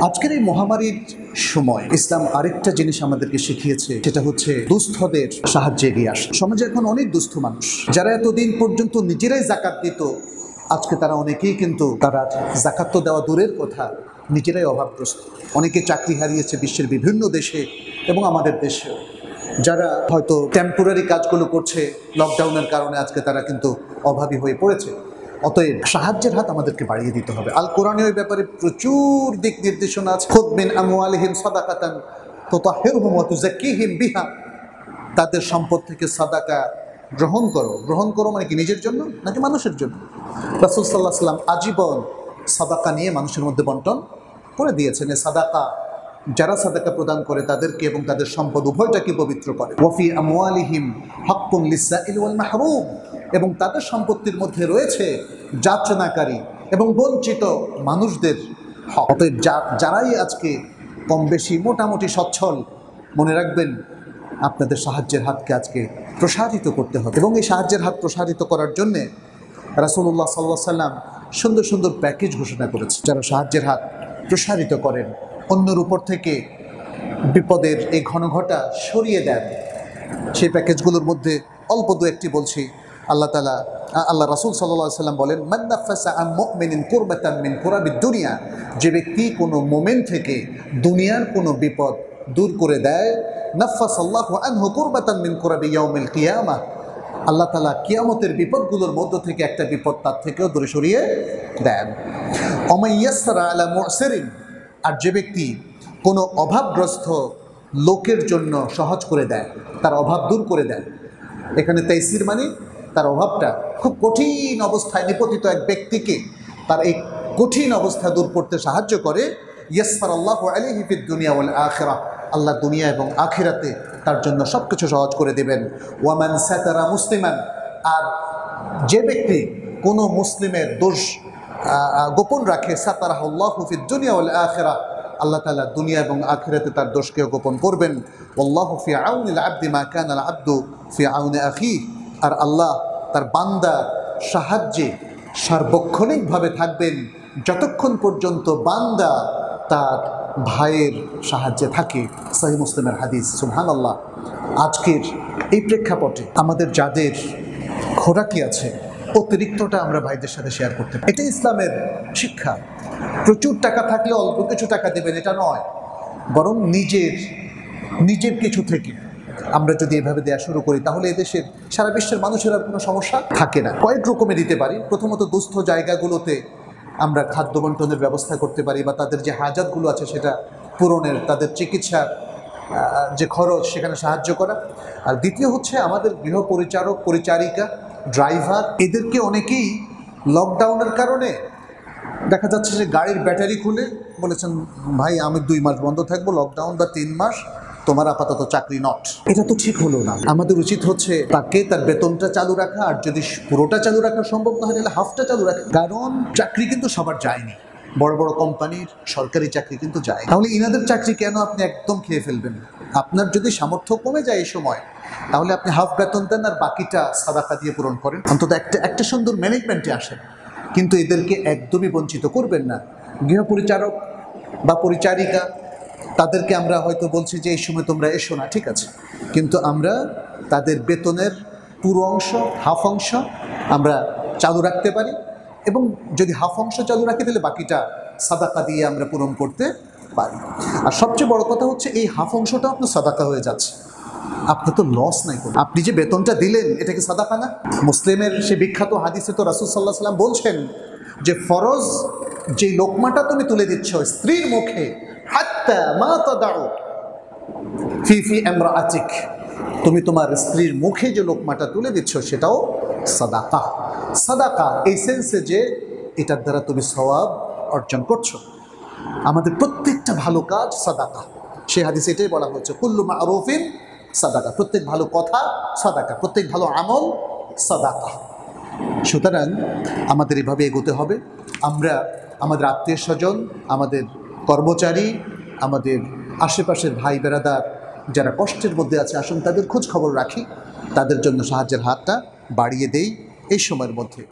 আজকের এই মহামারীর সময় ইসলাম আরেকটা জিনিস আমাদেরকে শিখিয়েছে, সেটা হচ্ছে দুস্থদের সাহায্যে এগিয়ে আসা। সমাজে এখন অনেক দুস্থ মানুষ, যারা এতদিন পর্যন্ত নিজেরাই জাকাত দিত, আজকে তারা অনেকেই কিন্তু তারা জাকাত তো দেওয়া দূরের কথা, নিজেরাই অভাবগ্রস্ত। অনেকে চাকরি হারিয়েছে বিশ্বের বিভিন্ন দেশে এবং আমাদের দেশেও। যারা হয়তো টেম্পোরারি কাজগুলো করছে লকডাউনের কারণে, আজকে তারা কিন্তু অভাবী হয়ে পড়েছে। অতএব সাহায্যের হাত আমাদেরকে বাড়িয়ে দিতে হবে। আল কোরআনে ওই ব্যাপারে প্রচুর দিক নির্দেশনা আছে। খুদ মিন আমওয়ালিহিম সাদাকাতান তুতাহহিরুহুম ওয়া তুযাক্কিহিম বিহা, তাদের সম্পদ থেকে সাদাকা গ্রহণ করো। গ্রহণ করো মানে কি, নিজের জন্য নাকি মানুষের জন্য? রাসূল সাল্লাল্লাহু আলাইহি ওয়াসাল্লাম আজীবন সাদাকা নিয়ে মানুষের মধ্যে বন্টন করে দিয়েছেন। সাদাকা, যারা সাদাকা প্রদান করে তাদেরকে এবং তাদের সম্পদ উভয়টাকে পবিত্র করে। ওয়াফি আমওয়ালিহিম হাক্কুন লিসসাইল ওয়াল মাহরুম, এবং তাদের সম্পত্তির মধ্যে রয়েছে যাচনাকারী এবং বঞ্চিত মানুষদের হক। অতএব যারাই আজকে কম বেশি মোটামুটি সচ্ছল, মনে রাখবেন আপনাদের সাহায্যের হাতকে আজকে প্রসারিত করতে হবে। এবং এই সাহায্যের হাত প্রসারিত করার জন্যে রাসূলুল্লাহ সাল্লাল্লাহু আলাইহি ওয়াসাল্লাম সুন্দর সুন্দর প্যাকেজ ঘোষণা করেছে। যারা সাহায্যের হাত প্রসারিত করেন, অন্যের উপর থেকে বিপদের এই ঘনঘটা সরিয়ে দেন, সেই প্যাকেজগুলোর মধ্যে অল্প দু একটি বলছি। আল্লাহ রাসূল সাল্লাল্লাহু আলাইহি ওয়াসাল্লাম বলেন, মান নাফাসা আন মুমিনিন কুরবাতান মিন কুরাবিদ দুনিয়া, যে ব্যক্তি কোনো মুমিন থেকে দুনিয়ার কোনো বিপদ দূর করে দেয়, নাফাসাল্লাহু আনহু কুরবাতান মিন কুরাবি ইয়াউমিল কিয়ামাহ, আল্লাহ তাআলা কিয়ামতের বিপদগুলোর মধ্য থেকে একটা বিপদ তার থেকেও দূরে সরিয়ে দেন। ওমাইয়াসরা আলা মুসিরিন, আর যে ব্যক্তি কোনো অভাবগ্রস্ত লোকের জন্য সহজ করে দেয়, তার অভাব দূর করে দেয়। এখানে তাইসির মানে তার অভাবটা, খুব কঠিন অবস্থায় নিপতিত এক ব্যক্তিকে তার এই কঠিন অবস্থা দূর করতে সাহায্য করে। ইয়াসসারাল্লাহু আলাইহি ফিদ দুনিয়া ওয়াল আখিরাহ, আল্লাহ দুনিয়া এবং আখিরাতে তার জন্য সব কিছু সহজ করে দেবেন। ওয়ামান সাতারা মুসলিমান, আর যে ব্যক্তি কোনো মুসলিমের দোষ গোপন রাখে, সাতারাহুল্লাহু ফিদ দুনিয়া ওয়াল আখিরাহ, আল্লাহ তাআলা দুনিয়া এবং আখিরাতে তার দোষকেও গোপন করবেন। ওয়াল্লাহু ফি আউনিল আবদি মা কানাল আবদু ফি আউনি আখিহি, আর আল্লাহ তার বান্দার সাহায্যে সার্বক্ষণিকভাবে থাকবেন যতক্ষণ পর্যন্ত বান্দা তার ভাইয়ের সাহায্যে থাকে। সহিহ মুসলিমের হাদিস। সুবহানাল্লাহ। আজকের এই প্রেক্ষাপটে আমাদের যাদের খোরাকি আছে, অতিরিক্তটা আমরা ভাইদের সাথে শেয়ার করতে পারি। এটা ইসলামের শিক্ষা। প্রচুর টাকা থাকলে অল্প কিছু টাকা দেবেন এটা নয়, বরং নিজের কিছু থেকে আমরা যদি এভাবে দেওয়া শুরু করি, তাহলে এদেশের সারা বিশ্বের মানুষের আর কোনো সমস্যা থাকে না। কয়েক রকমে দিতে পারি। প্রথমত, দুস্থ জায়গাগুলোতে আমরা খাদ্য বন্টনের ব্যবস্থা করতে পারি, বা তাদের যে হাজাতগুলো আছে সেটা পূরণের, তাদের চিকিৎসার যে খরচ সেখানে সাহায্য করা। আর দ্বিতীয় হচ্ছে আমাদের গৃহ পরিচারক, পরিচারিকা, ড্রাইভার, এদেরকে অনেকেই লকডাউনের কারণে দেখা যাচ্ছে যে গাড়ির ব্যাটারি খুলে বলেছেন, ভাই আমি 2 মাস বন্ধ থাকবো, লকডাউন বা 3 মাস, তোমার আপাতত চাকরি নট। এটা তো ঠিক হলো না। আমাদের উচিত হচ্ছে তাকে তার বেতনটা চালু রাখা, আর যদি পুরোটা চালু রাখা সম্ভব না হয় তাহলে হাফটা চালু রাখা। কারণ চাকরি কিন্তু সবার যায়নি, বড় বড় কোম্পানির সরকারি চাকরি কিন্তু যায়। তাহলে ইনাদের চাকরি কেন আপনি একদম খেয়ে ফেলবেন? আপনার যদি সামর্থ্য কমে যায় এই সময়, তাহলে আপনি হাফ বেতন দেন আর বাকিটা সাদাকা দিয়ে পূরণ করেন। অন্তত একটা সুন্দর ম্যানেজমেন্টে আসেন, কিন্তু এদেরকে একদমই বঞ্চিত করবেন না। গৃহপরিচারক বা পরিচারিকা, তাদেরকে আমরা হয়তো বলছি যে এই সময় তোমরা এসো না, ঠিক আছে, কিন্তু আমরা তাদের বেতনের পুরো অংশ, হাফ অংশ আমরা চালু রাখতে পারি, এবং যদি হাফ অংশ চালু রাখি তাহলে বাকিটা সাদাকা দিয়ে আমরা পূরণ করতে পারি। আর সবচেয়ে বড় কথা হচ্ছে এই হাফ অংশটা আপনার সাদাকা হয়ে যাচ্ছে, আপনার তো লস নাই কোনো। আপনি যে বেতনটা দিলেন এটা কি সাদাকা না? মুসলিমের সে বিখ্যাত হাদিসে তো রাসূল সাল্লাল্লাহু আলাইহি ওয়াসাল্লাম বলছেন যে ফরজ যে লোকমাটা তুমি তুলে দিচ্ছ স্ত্রীর মুখে, হাত্তা মা তাদাউ ফি ইমরাআতিক, তুমি তোমার স্ত্রীর মুখে যে লোকমাটা তুলে দিচ্ছ সেটাও সাদাকা। সাদাকা এই সেন্সে যে এটার দ্বারা তুমি সওয়াব অর্জন করছো। আমাদের প্রত্যেকটা ভালো কাজ সাদাকা। সে হাদিসে এটাই বলা হয়েছে, কুল্লু মা'রুফিন সাদাকা, প্রত্যেক ভালো কথা সাদাকা, প্রত্যেক ভালো আমল সাদাকা। সুতরাং আমাদের এভাবে এগোতে হবে। আমরা আমাদের আত্মীয় স্বজন, আমাদের কর্মচারী, আমাদের আশেপাশের ভাই বেরাদার যারা কষ্টের মধ্যে আছে, আসুন তাদের খোঁজ খবর রাখি, তাদের জন্য সাহায্যের হাতটা বাড়িয়ে দেই এই সময়ের মধ্যে।